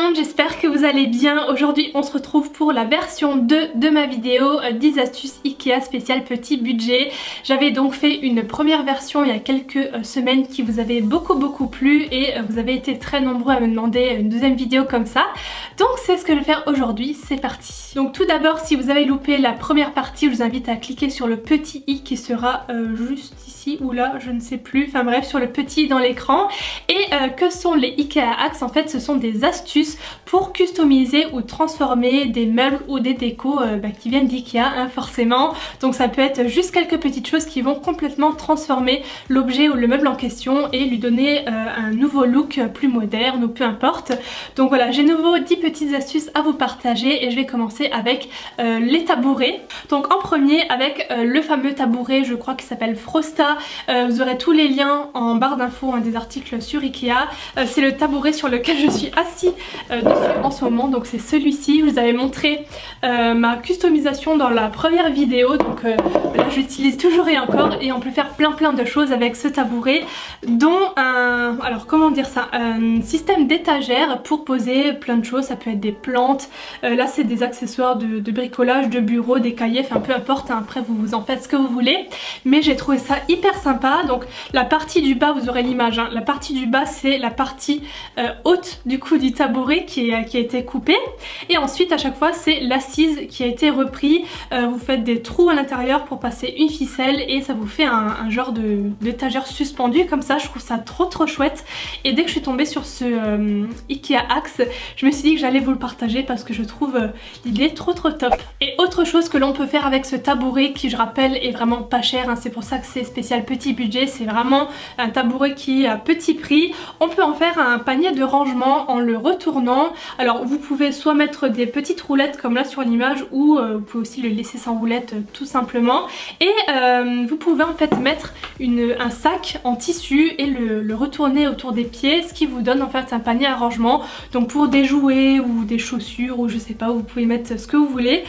monde, j'espère que vous allez bien. Aujourd'hui on se retrouve pour la version 2 de ma vidéo 10 astuces Ikea spécial petit budget. J'avais donc fait une première version il y a quelques semaines qui vous avait beaucoup plu et vous avez été très nombreux à me demander une deuxième vidéo comme ça. Donc c'est ce que je vais faire aujourd'hui, c'est parti. Donc tout d'abord, si vous avez loupé la première partie, je vous invite à cliquer sur le petit i qui sera juste ici ou là, je ne sais plus, enfin bref, sur le petit i dans l'écran. Et que sont les Ikea Hacks? En fait ce sont des astuces pour customiser ou transformer des meubles ou des décos qui viennent d'Ikea hein, forcément. Donc ça peut être juste quelques petites choses qui vont complètement transformer l'objet ou le meuble en question et lui donner un nouveau look plus moderne ou peu importe. Donc voilà, j'ai nouveau 10 petites astuces à vous partager et je vais commencer avec les tabourets. Donc en premier avec le fameux tabouret, je crois qu'il s'appelle Frosta. Vous aurez tous les liens en barre d'infos des articles sur Ikea. C'est le tabouret sur lequel je suis assis dessus en ce moment, donc c'est celui-ci. Je vous avais montré ma customisation dans la première vidéo, donc là j'utilise toujours et encore et on peut faire plein de choses avec ce tabouret, dont alors comment dire ça, un système d'étagère pour poser plein de choses. Ça peut être des plantes, là c'est des accessoires de bricolage, de bureau, des cahiers, enfin peu importe hein, après vous en faites ce que vous voulez, mais j'ai trouvé ça hyper sympa. Donc la partie du bas, vous aurez l'image hein, la partie du bas c'est la partie haute du coup du tabouret qui a été coupée, et ensuite à chaque fois c'est l'assise qui a été repris. Vous faites des trous à l'intérieur pour passer une ficelle et ça vous fait un genre d'étagère suspendue comme ça. Je trouve ça trop chouette, et dès que je suis tombée sur ce Ikea Hacks, je me suis dit que j'allais vous le partager parce que je trouve l'idée trop top. Et autre chose que l'on peut faire avec ce tabouret qui, je rappelle, est vraiment pas cher hein, c'est pour ça que c'est spécial petit budget, c'est vraiment un tabouret qui est à petit prix. On peut en faire un panier de rangement en le retournant. Alors vous pouvez soit mettre des petites roulettes comme là sur l'image, ou vous pouvez aussi le laisser sans roulettes tout simplement, et vous pouvez en fait mettre un sac en tissu et le retourner autour des pieds, ce qui vous donne en fait un panier à rangement. Donc pour des jouets ou des chaussures ou je sais pas, vous pouvez mettre ce que vous voulez.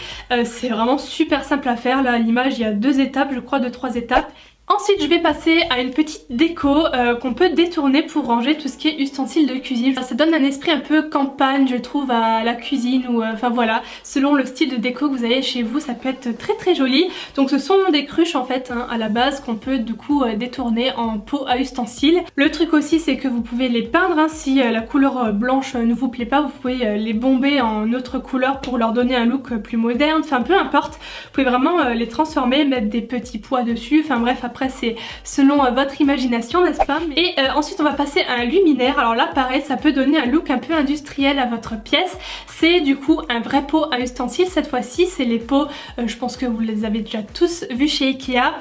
C'est vraiment super simple à faire. Là à l'image il y a 2 étapes, je crois, 3 étapes. Ensuite je vais passer à une petite déco qu'on peut détourner pour ranger tout ce qui est ustensiles de cuisine. Ça donne un esprit un peu campagne je trouve à la cuisine, ou enfin voilà, selon le style de déco que vous avez chez vous, ça peut être très joli. Donc ce sont des cruches en fait hein, à la base qu'on peut du coup détourner en pot à ustensiles. Le truc aussi c'est que vous pouvez les peindre hein, si la couleur blanche ne vous plaît pas, vous pouvez les bomber en autre couleur pour leur donner un look plus moderne, enfin peu importe. Vous pouvez vraiment les transformer, mettre des petits pois dessus, enfin bref, après c'est selon votre imagination, n'est-ce pas? Et ensuite on va passer à un luminaire. Alors là pareil, ça peut donner un look un peu industriel à votre pièce. C'est du coup un vrai pot à ustensiles. Cette fois-ci c'est les pots, je pense que vous les avez déjà tous vus chez Ikea,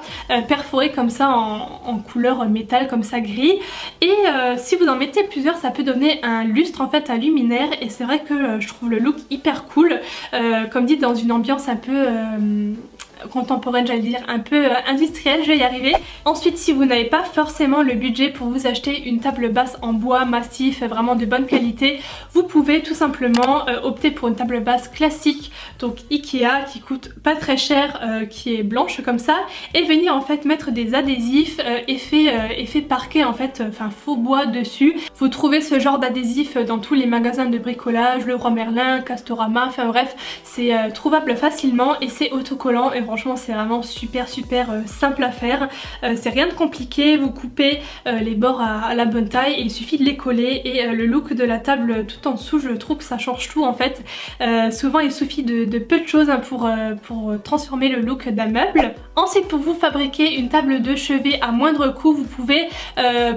perforés comme ça en couleur métal, comme ça gris. Et si vous en mettez plusieurs, ça peut donner un lustre en fait, un luminaire, et c'est vrai que je trouve le look hyper cool, comme dit dans une ambiance un peu contemporaine, j'allais dire un peu industrielle, je vais y arriver. Ensuite si vous n'avez pas forcément le budget pour vous acheter une table basse en bois massif vraiment de bonne qualité, vous pouvez tout simplement opter pour une table basse classique, donc Ikea, qui coûte pas très cher, qui est blanche comme ça, et venir en fait mettre des adhésifs effet parquet en fait, enfin faux bois dessus. Vous trouvez ce genre d'adhésif dans tous les magasins de bricolage, Leroy Merlin, Castorama, enfin bref, c'est trouvable facilement et c'est autocollant, et franchement c'est vraiment super simple à faire. C'est rien de compliqué, vous coupez les bords à la bonne taille et il suffit de les coller, et le look de la table tout en dessous, je trouve que ça change tout en fait. Souvent il suffit de peu de choses hein, pour transformer le look d'un meuble. Ensuite pour vous fabriquer une table de chevet à moindre coût, vous pouvez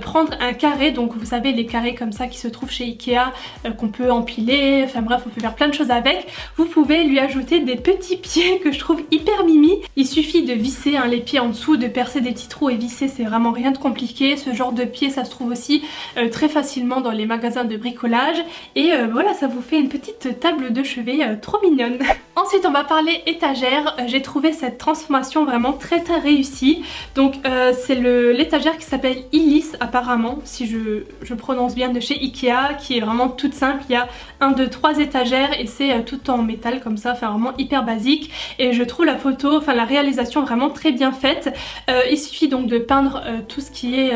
prendre un carré, donc vous savez les carrés comme ça qui se trouvent chez Ikea, qu'on peut empiler, enfin bref on peut faire plein de choses avec. Vous pouvez lui ajouter des petits pieds que je trouve hyper mimi. Il suffit de visser hein, les pieds en dessous, de percer des petits trous et visser, c'est vraiment rien de compliqué. Ce genre de pied ça se trouve aussi très facilement dans les magasins de bricolage, et voilà, ça vous fait une petite table de chevet trop mignonne. Ensuite on va parler étagère. J'ai trouvé cette transformation vraiment vraiment très réussi. Donc c'est l'étagère qui s'appelle Illis apparemment, si je prononce bien, de chez Ikea, qui est vraiment toute simple. Il y a 1, 2, 3 étagères et c'est tout en métal comme ça, enfin vraiment hyper basique. Et je trouve la photo, enfin la réalisation vraiment très bien faite. Il suffit donc de peindre tout ce qui est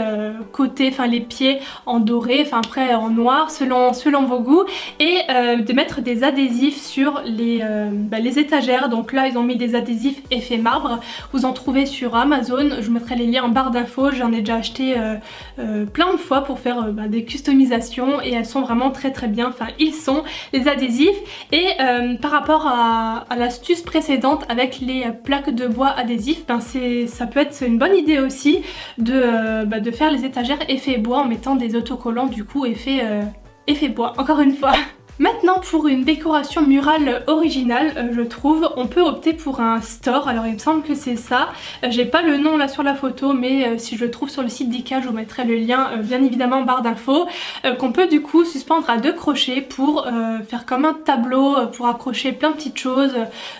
côté, enfin les pieds en doré, enfin après en noir selon vos goûts, et de mettre des adhésifs sur les étagères. Donc là ils ont mis des adhésifs effet marbre, vous en trouvez sur Amazon, je vous mettrai les liens en barre d'infos, j'en ai déjà acheté plein de fois pour faire des customisations et elles sont vraiment très bien, enfin ils sont les adhésifs. Et par rapport à l'astuce précédente avec les plaques de bois adhésifs, ben ça peut être une bonne idée aussi de faire les étagères effet bois en mettant des autocollants du coup effet bois, encore une fois. Maintenant pour une décoration murale originale, je trouve, on peut opter pour un store. Alors il me semble que c'est ça, j'ai pas le nom là sur la photo, mais si je le trouve sur le site d'Ikea, je vous mettrai le lien bien évidemment en barre d'infos, qu'on peut du coup suspendre à 2 crochets pour faire comme un tableau, pour accrocher plein de petites choses,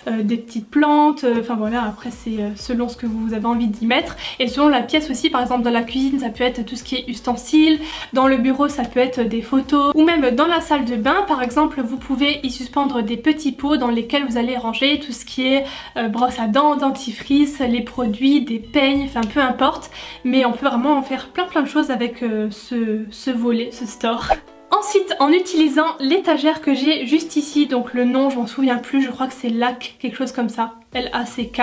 des petites plantes, enfin voilà, après c'est selon ce que vous avez envie d'y mettre et selon la pièce aussi. Par exemple dans la cuisine ça peut être tout ce qui est ustensiles, dans le bureau ça peut être des photos, ou même dans la salle de bain par exemple vous pouvez y suspendre des petits pots dans lesquels vous allez ranger tout ce qui est brosse à dents, dentifrice, les produits, des peignes, enfin peu importe, mais on peut vraiment en faire plein de choses avec ce volet, ce store. Ensuite, en utilisant l'étagère que j'ai juste ici, donc le nom je m'en souviens plus, je crois que c'est LACK, quelque chose comme ça, L-A-C-K.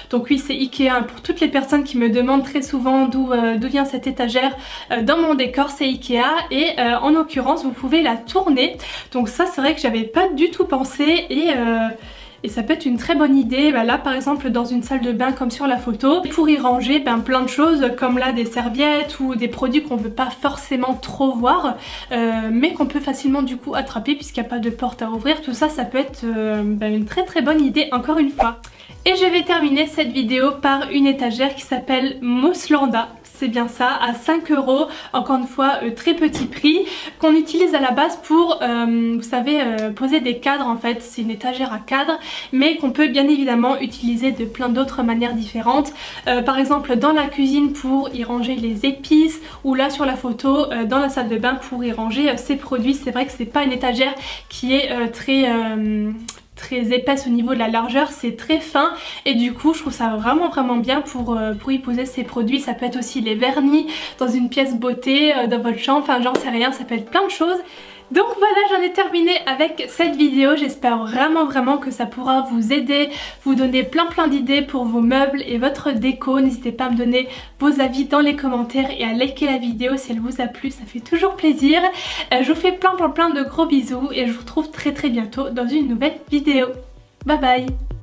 Donc oui, c'est Ikea, pour toutes les personnes qui me demandent très souvent d'où vient cette étagère dans mon décor, c'est Ikea. Et en l'occurrence vous pouvez la tourner, donc ça c'est vrai que j'avais pas du tout pensé et ça peut être une très bonne idée, là par exemple dans une salle de bain comme sur la photo, pour y ranger plein de choses comme là des serviettes ou des produits qu'on veut pas forcément trop voir, mais qu'on peut facilement du coup attraper puisqu'il n'y a pas de porte à ouvrir. Tout ça, ça peut être une très bonne idée encore une fois. Et je vais terminer cette vidéo par une étagère qui s'appelle Mosslanda. C'est bien ça, à 5 €, encore une fois très petit prix, qu'on utilise à la base pour, vous savez, poser des cadres en fait. C'est une étagère à cadre, mais qu'on peut bien évidemment utiliser de plein d'autres manières différentes. Par exemple dans la cuisine pour y ranger les épices, ou là sur la photo dans la salle de bain pour y ranger ses produits. C'est vrai que c'est pas une étagère qui est très épaisse au niveau de la largeur, c'est très fin et du coup je trouve ça vraiment bien pour y poser ses produits. Ça peut être aussi les vernis dans une pièce beauté, dans votre chambre, enfin j'en sais rien, ça peut être plein de choses. Donc voilà, j'en ai terminé avec cette vidéo. J'espère vraiment que ça pourra vous aider, vous donner plein d'idées pour vos meubles et votre déco. N'hésitez pas à me donner vos avis dans les commentaires et à liker la vidéo si elle vous a plu, ça fait toujours plaisir. Je vous fais plein de gros bisous et je vous retrouve très bientôt dans une nouvelle vidéo. Bye bye.